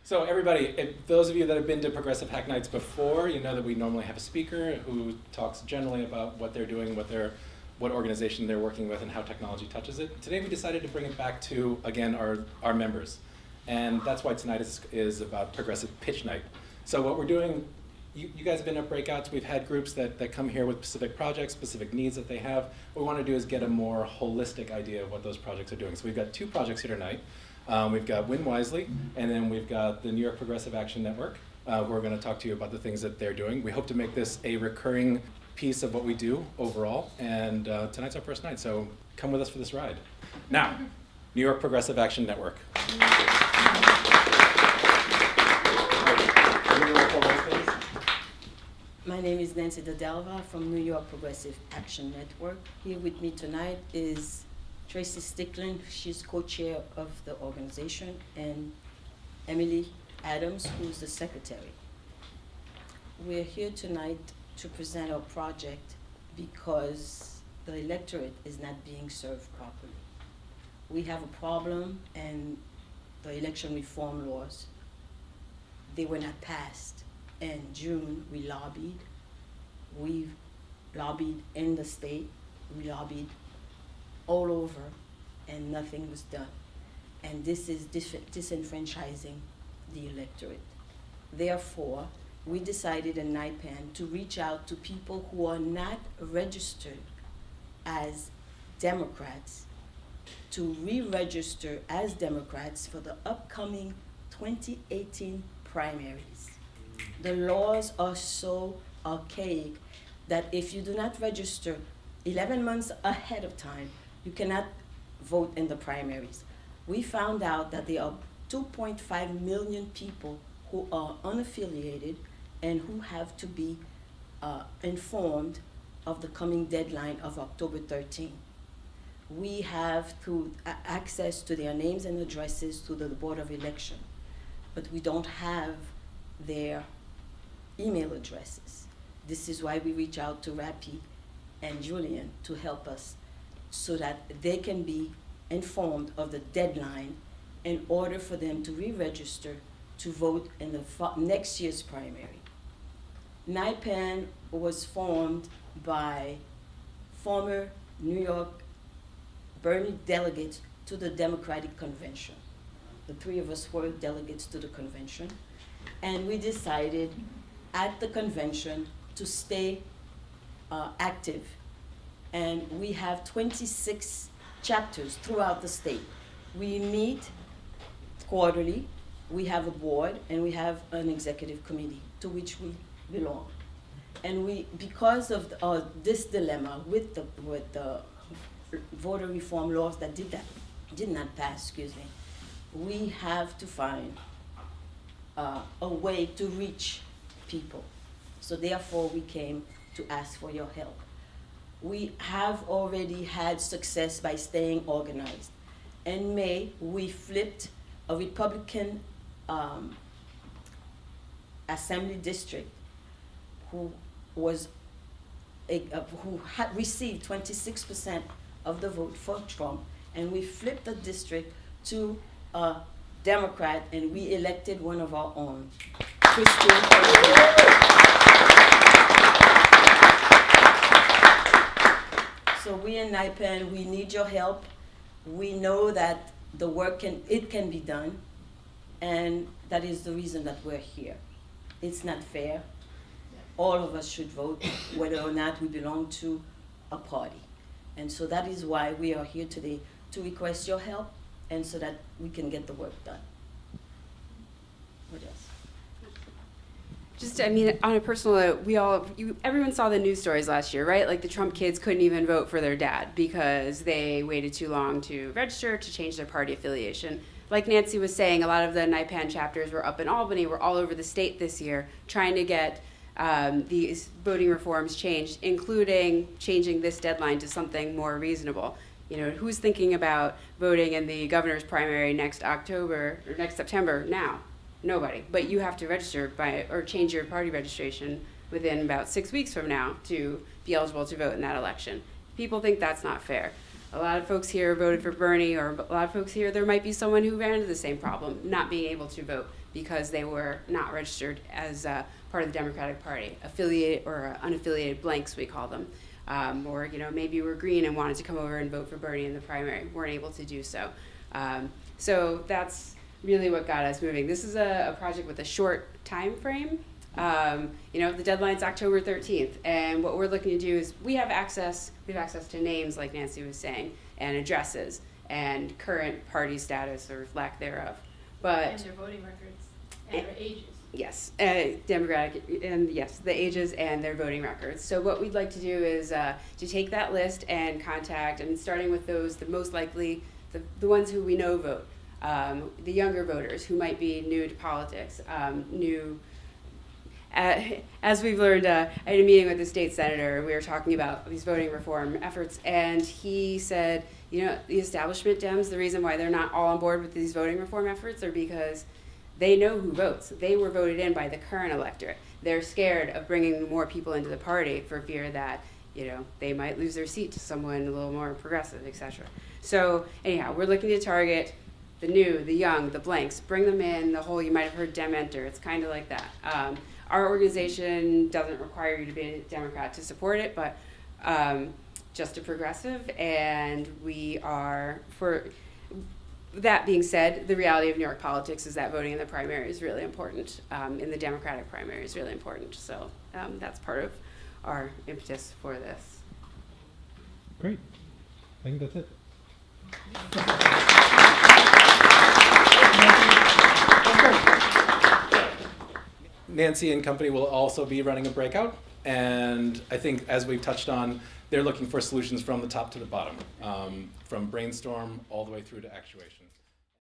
So everybody, those of you that have been to Progressive HackNights before, you know that we normally have a speaker who talks generally about what they're doing, what organization they're working with, and how technology touches it. Today we decided to bring it back to, again, our members. And that's why tonight is about Progressive PitchNight. So what we're doing, you guys have been at breakouts. We've had groups that come here with specific projects, specific needs that they have. What we want to do is get a more holistic idea of what those projects are doing. So we've got 2 projects here tonight. We've got Win Wisely, and then we've got the New York Progressive Action Network, who are going to talk to you about the things that they're doing. We hope to make this a recurring piece of what we do overall, and tonight's our first night, so come with us for this ride. Now, New York Progressive Action Network. My name is Nancy de Delva from New York Progressive Action Network. Here with me tonight is Traci Strickland, she's co-chair of the organization, and Emily Adams, who's the secretary. We're here tonight to present our project because the electorate is not being served properly. We have a problem, and the election reform laws, they were not passed. In June, we lobbied. We've lobbied in the state. We lobbied all over, and nothing was done. And this is disenfranchising the electorate. Therefore, we decided in NYPAN to reach out to people who are not registered as Democrats to re-register as Democrats for the upcoming 2018 primaries. The laws are so archaic that if you do not register 11 months ahead of time, you cannot vote in the primaries. We found out that there are 2.5 million people who are unaffiliated and who have to be informed of the coming deadline of October 13. We have access to their names and addresses to the Board of Election, but we don't have their email addresses. This is why we reach out to Rapi and Julian to help us so that they can be informed of the deadline in order for them to re-register to vote in the next year's primary. NYPAN was formed by former New York Bernie delegates to the Democratic Convention. The 3 of us were delegates to the convention, and we decided at the convention to stay active. And we have 26 chapters throughout the state. We meet quarterly, we have a board, and we have an executive committee to which we belong. And because of this dilemma with the voter reform laws that did not pass, we have to find a way to reach people. So therefore we came to ask for your help. We have already had success by staying organized. In May, we flipped a Republican assembly district who had received 26% of the vote for Trump, and we flipped the district to a Democrat, and we elected one of our own, Christine. So we in NYPAN, we need your help. We know that the work can be done, and that is the reason that we're here. It's not fair. All of us should vote, whether or not we belong to a party. And so that is why we are here today, to request your help, and so that we can get the work done. What else? Just, on a personal note, everyone saw the news stories last year, right? Like the Trump kids couldn't even vote for their dad because they waited too long to register to change their party affiliation. Like Nancy was saying, a lot of the NYPAN chapters were up in Albany, were all over the state this year, trying to get these voting reforms changed, including changing this deadline to something more reasonable. Who's thinking about voting in the governor's primary next September now? Nobody. But you have to register or change your party registration within about 6 weeks from now to be eligible to vote in that election. People think that's not fair. a lot of folks here voted for Bernie, or a lot of folks here, there might be someone who ran into the same problem, not being able to vote because they were not registered as part of the Democratic Party, affiliated or unaffiliated blanks, we call them. Or, you know, maybe you were green and wanted to come over and vote for Bernie in the primary, weren't able to do so. So that's really what got us moving. This is a project with a short time frame. You know, the deadline's October 13th, and what we're looking to do is we have access to names, like Nancy was saying, and addresses, and current party status or lack thereof. But And their voting records and their ages. yes, demographic, and yes, the ages and their voting records. So what we'd like to do is to take that list and contact, and starting with those, the most likely, the ones who we know vote, the younger voters who might be new to politics, as we've learned, I had a meeting with the state senator. We were talking about these voting reform efforts, and he said, you know, the establishment Dems, the reason why they're not all on board with these voting reform efforts are because they know who votes. They were voted in by the current electorate. They're scared of bringing more people into the party for fear that, you know, they might lose their seat to someone a little more progressive, etc. So anyhow, we're looking to target the new, the young, the blanks, bring them in, the whole, you might have heard Dem Enter, it's kind of like that. Our organization doesn't require you to be a Democrat to support it, but just a progressive, and we are, for that being said, the reality of New York politics is that voting in the primary is really important, in the Democratic primary is really important, so that's part of our impetus for this. Great. I think that's it. Nancy and company will also be running a breakout, and I think, as we've touched on, they're looking for solutions from the top to the bottom, from brainstorm all the way through to actuation.